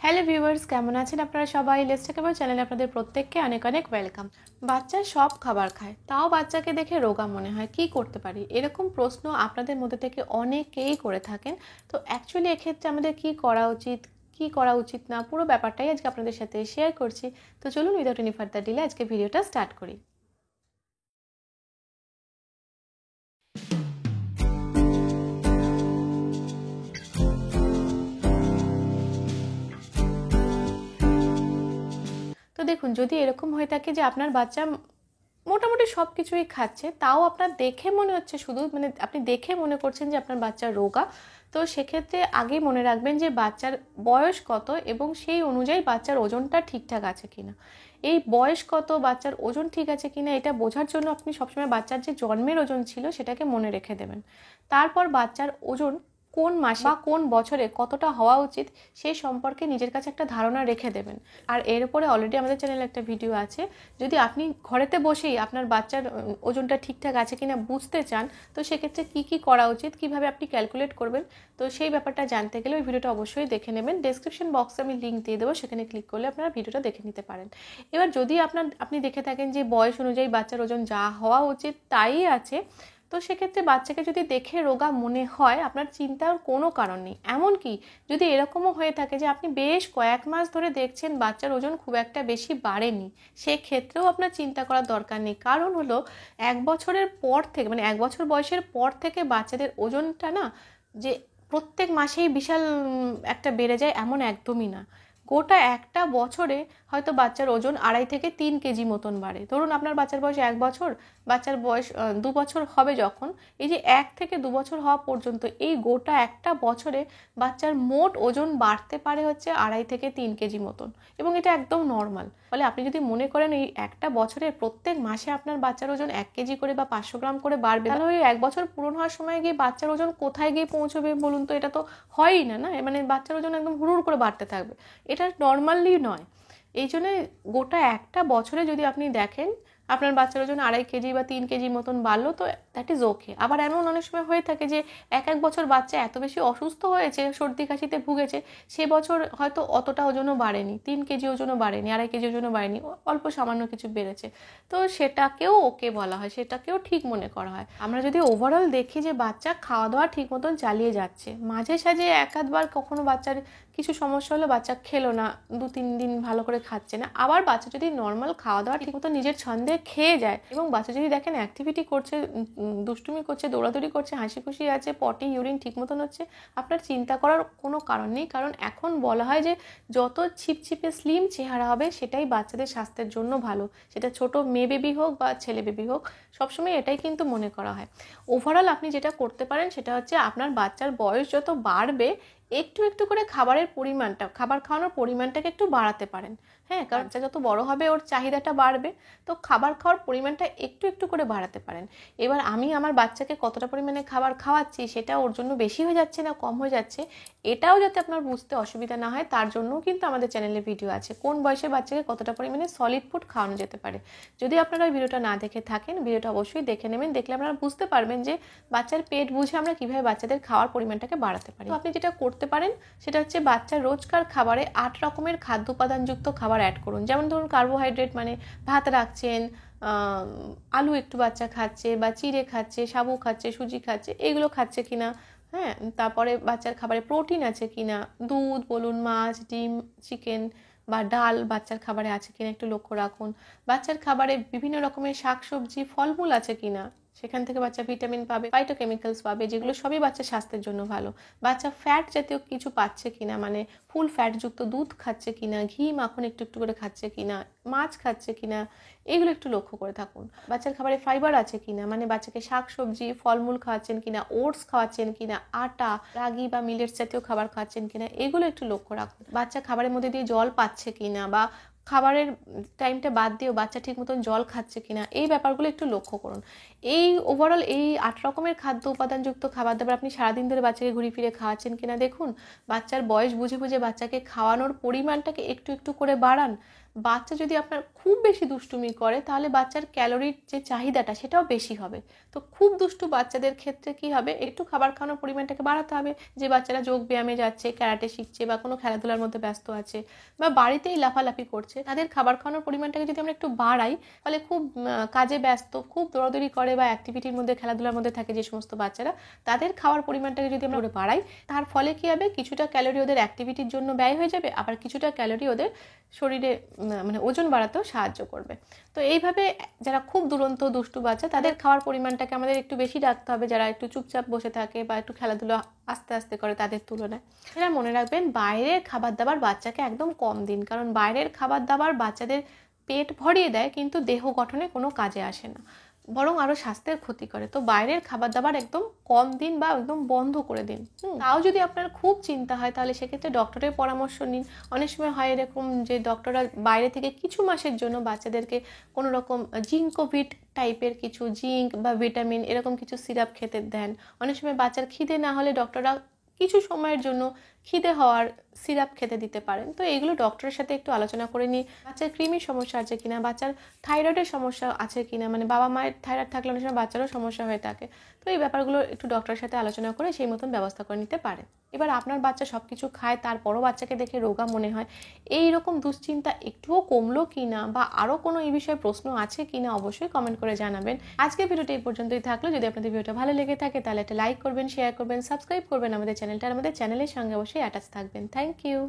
Hello viewers, কেমন আছেন আপনারা সবাই? লেটস টক অ্যাবাউট চ্যানেলে আপনাদের প্রত্যেককে অনেক অনেক ওয়েলকাম। বাচ্চা সব খাবার খায়, তাও বাচ্চাকে দেখে রোগা মনে হয়, কি করতে পারি? এরকম প্রশ্ন আপনাদের মধ্যে থেকে অনেকেই করে থাকেন। তো অ্যাকচুয়ালি এক্ষেত্রে আমাদের কি করা উচিত, কি করা উচিত না, পুরো ব্যাপারটাই আজকে আপনাদের সাথে শেয়ার করছি। তো চলুন উইদাউট এনি ফার্দার ডিলে আজকে ভিডিওটা স্টার্ট করি। তো দেখুন, যদি এরকম হয়ে থাকে যে আপনার বাচ্চা মোটামুটি সব কিছুই খাচ্ছে, তাও আপনার দেখে মনে হচ্ছে, শুধু মানে আপনি দেখে মনে করছেন যে আপনার বাচ্চা রোগা, তো সেক্ষেত্রে আগেই মনে রাখবেন যে বাচ্চার বয়স কত এবং সেই অনুযায়ী বাচ্চার ওজনটা ঠিকঠাক আছে কিনা। এই বয়স কত, বাচ্চার ওজন ঠিক আছে কিনা, এটা বোঝার জন্য আপনি সবসময় বাচ্চার যে জন্মের ওজন ছিল সেটাকে মনে রেখে দেবেন। তারপর বাচ্চার ওজন কোন মাসে বা কোন বছরে কতটা হওয়া উচিত সেই সম্পর্কে নিজের কাছে একটা ধারণা রেখে দেবেন। আর এর উপরে অলরেডি আমাদের চ্যানেলে একটা ভিডিও আছে। যদি আপনি ঘরেতে বসেই আপনার বাচ্চার ওজনটা ঠিকঠাক আছে কিনা বুঝতে চান, তো সেক্ষেত্রে কি কি করা উচিত, কিভাবে আপনি ক্যালকুলেট করবেন, তো সেই ব্যাপারটা জানতে গেলে ওই ভিডিওটা অবশ্যই দেখে নেবেন। ডেসক্রিপশন বক্সে আমি লিঙ্ক দিয়ে দেবো, সেখানে ক্লিক করলে আপনারা ভিডিওটা দেখে নিতে পারেন। এবার যদি আপনি দেখে থাকেন যে বয়স অনুযায়ী বাচ্চার ওজন যা হওয়া উচিত তাই আছে, তো সেক্ষেত্রে বাচ্চাকে যদি দেখে রোগা মনে হয়, আপনার চিন্তার কোনো কারণ নেই। এমনকি যদি এরকমও হয়ে থাকে যে আপনি বেশ কয়েক মাস ধরে দেখছেন বাচ্চার ওজন খুব একটা বেশি বাড়েনি, সেক্ষেত্রেও আপনার চিন্তা করার দরকার নেই। কারণ হলো, 1 বছরের পর থেকে, মানে 1 বছর বয়সের পর থেকে বাচ্চাদের ওজনটা না, যে প্রত্যেক মাসেই বিশাল একটা বেড়ে যায় এমন একদমই না। গোটা একটা বছরে হয়তো বাচ্চার ওজন 2.5 থেকে 3 কেজি মতন বাড়ে। ধরুন আপনার বাচ্চার বয়স 1 বছর, বাচ্চার বয়স 2 বছর হবে যখন, এই যে 1 থেকে 2 বছর হওয়া পর্যন্ত এই গোটা একটা বছরে বাচ্চার মোট ওজন বাড়তে পারে হচ্ছে 2.5 থেকে 3 কেজি মতন, এবং এটা একদম নর্মাল। ফলে আপনি যদি মনে করেন এই একটা বছরের প্রত্যেক মাসে আপনার বাচ্চার ওজন 1 কেজি করে বা 500 গ্রাম করে বাড়বে, তাহলে ওই 1 বছর পূরণ হওয়ার সময় গিয়ে বাচ্চার ওজন কোথায় গিয়ে পৌঁছবে বলুন তো? এটা তো হয়ই না, না? মানে বাচ্চার ওজন একদম হুড়ুড় করে বাড়তে থাকবে, এটা নর্মালি নয়। এই জন্য গোটা একটা বছরে যদি আপনি দেখেন আপনার বাচ্চার ওজন 2.5 কেজি বা 3 কেজি মতন বাড়লো, তো দ্যাট ইজ ওকে। আবার এমন অনেক সময় হয়ে থাকে যে এক এক বছর বাচ্চা এত বেশি অসুস্থ হয়েছে, সর্দি কাশিতে ভুগেছে, সে বছর হয়তো অতটা ওজনও বাড়েনি, 3 কেজি ওজনও বাড়েনি, 2.5 কেজি ওজনও বাড়েনি, অল্প সামান্য কিছু বেড়েছে, তো সেটাকেও ওকে বলা হয়, সেটাকেও ঠিক মনে করা হয়। আমরা যদি ওভারঅল দেখি যে বাচ্চা খাওয়া দাওয়া ঠিক মতন চালিয়ে যাচ্ছে, মাঝে সাঝে এক আধবার কখনো বাচ্চার কিছু সমস্যা হলো, বাচ্চা খেলো না, 2-3 দিন ভালো করে খাচ্ছে না, আবার বাচ্চা যদি নর্মাল খাওয়া দাওয়া ঠিক মতো নিজের ছন্দে খেয়ে যায়, এবং বাচ্চা যদি দেখেন অ্যাক্টিভিটি করছে, দুষ্টুমি করছে, দৌড়াদৌড়ি করছে, হাসি খুশি আছে, পটি ইউরিন ঠিক মতন হচ্ছে, আপনার চিন্তা করার কোনো কারণ নেই। কারণ এখন বলা হয় যে যত ছিপছিপে স্লিম চেহারা হবে সেটাই বাচ্চাদের স্বাস্থ্যের জন্য ভালো, সেটা ছোট মেয়ে বেবি হোক বা ছেলে বেবি হোক, সবসময় এটাই কিন্তু মনে করা হয়। ওভারঅল আপনি যেটা করতে পারেন সেটা হচ্ছে, আপনার বাচ্চার বয়স যত বাড়বে একটু একটু করে খাবার খাওয়ানোর পরিমাণটাকে একটু বাড়াতে পারেন। হ্যাঁ, কারণ বাচ্চা যত বড় হবে ওর চাহিদাটা বাড়বে, তো খাবার খাওয়ার পরিমাণটা একটু একটু করে বাড়াতে পারেন। এবার আমি আমার বাচ্চাকে কতটা পরিমাণে খাবার খাওয়াচ্ছি, সেটা ওর জন্য বেশি হয়ে যাচ্ছে না কম হয়ে যাচ্ছে, এটাও যাতে আপনার বুঝতে অসুবিধা না হয়, তার জন্যও কিন্তু আমাদের চ্যানেলে ভিডিও আছে কোন বয়সের বাচ্চাকে কতটা পরিমাণে সলিড ফুড খাওয়ানো যেতে পারে। যদি আপনারা ওই ভিডিওটা না দেখে থাকেন, ভিডিওটা অবশ্যই দেখে নেবেন, দেখলে আপনারা বুঝতে পারবেন যে বাচ্চার পেট বুঝে আমরা কিভাবে বাচ্চাদের খাওয়ার পরিমাণটাকে বাড়াতে পারি। তো আপনি যেটা করতে পারেন সেটা হচ্ছে, বাচ্চার রোজকার খাবারে 8 রকমের খাদ্য উপাদানযুক্ত খাবার অ্যাড করুন। যেমন ধরুন কার্বোহাইড্রেট, মানে ভাত রাখছেন, আলু একটু বাচ্চা খাচ্ছে বা চিড়ে খাচ্ছে, সাবু খাচ্ছে, সুজি খাচ্ছে, এগুলো খাচ্ছে কিনা। হ্যাঁ, তারপরে বাচ্চার খাবারে প্রোটিন আছে কিনা, দুধ বলুন, মাছ, ডিম, চিকেন বা ডাল বাচ্চার খাবারে আছে কিনা একটু লক্ষ্য রাখুন। বাচ্চার খাবারে বিভিন্ন রকমের শাকসবজি, ফলমূল আছে কিনা, সেখান থেকে বাচ্চা ভিটামিন পাবে, ফাইটোকেমিক্যালস পাবে, যেগুলো সবই বাচ্চার স্বাস্থ্যের জন্য ভালো। বাচ্চা ফ্যাট জাতীয় কিছু পাচ্ছে কিনা, মানে ফুল ফ্যাটযুক্ত দুধ খাচ্ছে কিনা, ঘি মাখন একটু একটু করে খাচ্ছে কিনা, মাছ খাচ্ছে কিনা, এগুলো একটু লক্ষ্য করে থাকুন। বাচ্চার খাবারে ফাইবার আছে কিনা, মানে বাচ্চাকে শাক সবজি, ফলমূল খাওয়াচ্ছেন কিনা, ওটস খাওয়াচ্ছেন কিনা, আটা, রাগি বা মিলেটস জাতীয় খাবার খাওয়াচ্ছেন কিনা, এগুলো একটু লক্ষ্য রাখুন। বাচ্চা খাবারের মধ্যে দিয়ে জল পাচ্ছে কিনা, বা খাবারের টাইমটা বাদ দিয়েও বাচ্চা ঠিক মতন জল খাচ্ছে কিনা, এই ব্যাপারগুলো একটু লক্ষ্য করুন। এই ওভারঅল এই 8 রকমের খাদ্য উপাদানযুক্ত খাবার দাবার আপনি সারাদিন ধরে বাচ্চাকে ঘুরিয়ে ফিরে খাওয়াচ্ছেন কিনা দেখুন। বাচ্চার বয়স বুঝে বুঝে বাচ্চাকে খাওয়ানোর পরিমাণটাকে একটু একটু করে বাড়ান। বাচ্চা যদি আপনার খুব বেশি দুষ্টুমি করে তাহলে বাচ্চার ক্যালোরির যে চাহিদাটা সেটাও বেশি হবে। তো খুব দুষ্টু বাচ্চাদের ক্ষেত্রে কি হবে, একটু খাবার খাওয়ানোর পরিমাণটাকে বাড়াতে হবে। যে বাচ্চারা যোগ ব্যায়ামে যাচ্ছে, ক্যারাটে শিখছে বা কোনো খেলাধুলার মধ্যে ব্যস্ত আছে বা বাড়িতেই লাফালাফি করছে, তাদের খাবার খাওয়ানোর পরিমাণটাকে যদি আমরা একটু বাড়াই, তাহলে খুব কাজে ব্যস্ত, খুব দৌড়াদৌড়ি করে বা অ্যাক্টিভিটির মধ্যে, খেলাধুলার মধ্যে থাকে যে সমস্ত বাচ্চারা, তাদের খাওয়ার পরিমাণটাকে যদি আমরা বাড়াই, তার ফলে কি হবে, কিছুটা ক্যালোরি ওদের অ্যাক্টিভিটির জন্য ব্যয় হয়ে যাবে, আবার কিছুটা ক্যালোরি ওদের শরীরে মানে ওজন বাড়াতেও সাহায্য করবে। তো এইভাবে যারা খুব দুরন্ত দুষ্টু বাচ্চা, তাদের খাওয়ার পরিমাণটাকে আমাদের একটু বেশি রাখতে হবে, যারা একটু চুপচাপ বসে থাকে বা একটু খেলাধুলা আস্তে আস্তে করে তাদের তুলনায়। এরা মনে রাখবেন, বাইরের খাবার দাবার বাচ্চাকে একদম কম দিন, কারণ বাইরের খাবার দাবার বাচ্চাদের পেট ভরিয়ে দেয় কিন্তু দেহ গঠনে কোনো কাজে আসে না, বরং আরও স্বাস্থ্যের ক্ষতি করে। তো বাইরের খাবার দাবার একদম কম দিন বা একদম বন্ধ করে দিন। তাও যদি আপনার খুব চিন্তা হয় তাহলে সেক্ষেত্রে ডক্টরের পরামর্শ নিন। অনেক সময় হয় এরকম যে ডক্টররা বাইরে থেকে কিছু মাসের জন্য বাচ্চাদেরকে কোনো রকম জিঙ্কোভিট টাইপের কিছু, জিঙ্ক বা ভিটামিন এরকম কিছু সিরাপ খেতে দেন। অনেক সময় বাচ্চার খিদে না হলে ডক্টররা কিছু সময়ের জন্য খিদে হওয়ার সিরাপ খেতে দিতে পারেন। তো এইগুলো ডক্টরের সাথে একটু আলোচনা করে নিই, বাচ্চার কৃমির সমস্যা আছে কিনা, বাচ্চার থাইরয়েডের সমস্যা আছে কিনা, মানে বাবা মায়ের থাইরয়েড থাকলে অনেক সময় বাচ্চারও সমস্যা হয়ে থাকে। তো এই ব্যাপারগুলো একটু ডক্টরের সাথে আলোচনা করে সেই মতন ব্যবস্থা করে নিতে পারেন। এবার আপনার বাচ্চা সব কিছু খায়, তারপরও বাচ্চাকে দেখে রোগা মনে হয়, এই রকম দুশ্চিন্তা একটুও কমলো কি না বা আরও কোনো এই বিষয়ে প্রশ্ন আছে কি না, অবশ্যই কমেন্ট করে জানাবেন। আজকের ভিডিওটা এই পর্যন্তই থাকলো। যদি আপনাদের ভিডিওটা ভালো লেগে থাকে তাহলে একটা লাইক করবেন, শেয়ার করবেন, সাবস্ক্রাইব করবেন আমাদের চ্যানেলটা, আর আমাদের চ্যানেলের সঙ্গে অবশ্যই অ্যাটাচ থাকবেন। Thank you.